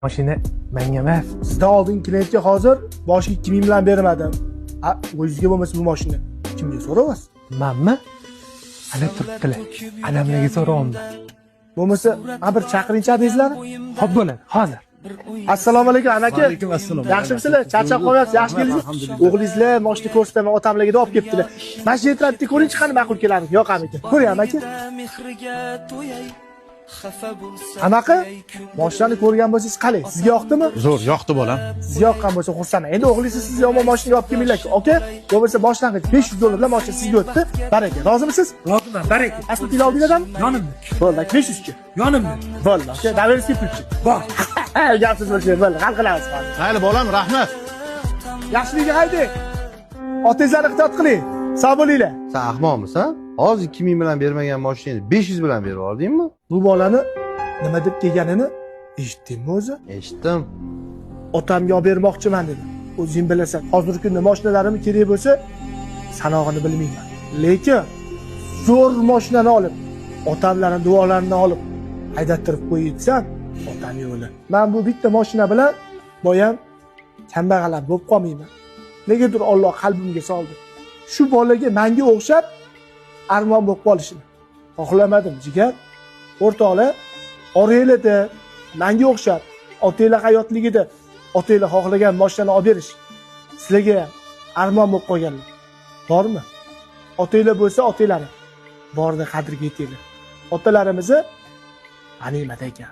Mashina menga emas. Sizdan oldin klientga hozir boshiga 2000 bilan bermadim. O'zingizga bo'lmasa bu mashina kimga so'rayapsiz? Menmi? Ana turibdilar. Anamlarga so'rayapman. Bo'lmasa, bir chaqirinchi adingizlar? Xo'p bo'ladi, hozir. Assalomu alaykum aka. Alaykum assalom. Yaxshimisizlar? Charchab qolyapsiz, yaxshi keldingiz. O'g'lingizlar mashina ko'rsataman, otamlarga olib kelibdilar. Mana shu yetrabda ko'ringchi qani ma'qul keladi, yoqamikan. Ko'ryapman aka. Anaqa mashinani ko'rgan bo'lsangiz qalay? Sizga yoqdimi? Zo'r, yoqdi bolam. Sizga yoqqan bo'lsa xursandman. Endi o'g'lingiz sizni yomon mashinaga olib kelmanglar. Aka, bo'lmasa boshlang'ich $500 bilan mashina sizga o'tdi. Baraka. Rozimisiz? Roziman, baraka. Asli pul oldingizmi? Yonimda. Bo'ldi, 500 ga. Yonimda. Bo'ldi, aka, davrisiz pulchi. Bor. Gapsiz bo'lsa, bo'ldi, hal qilamiz. Mayli bolam, rahmat. Yaxshiligiga haydang. Otangizlarni ehtiyot qiling. Sog' bo'linglar. Sen ahmoqmisan? Hozir 2000 bilan bermagan mashinani 500 bilan berib yubordingmi? Bu bolani nima deb kelganini eshitdingmi o'zi? Eshitdim. Otamga olib bermoqchiman dedi. O'zing bilasan, hozirgi kunda mashinalarim kerak bo'lsa, sanog'ini bilmayman. Lekin zo'r mashinani olib, otamlarning duolaridan olib haydattirib qo'yibsan, otam yo'li. Men bu bitta mashina bilan boyam kambag'alar bo'lib qolmayman. Negadir Alloh qalbimga soldi. Shu bolaga menga o'xshab armon bo'lib qolishini xohlamadim, jigar. O'rtoqlar, oranglarda menga o'xshab otanglar hayotligida otanglar xohlagan mashinani olib berish sizlarga ham armon bo'lib qolganlar. Bormi? Otanglar bo'lsa otanglari borda qadriga yetinglar. Otalarimizni g'animat ekan.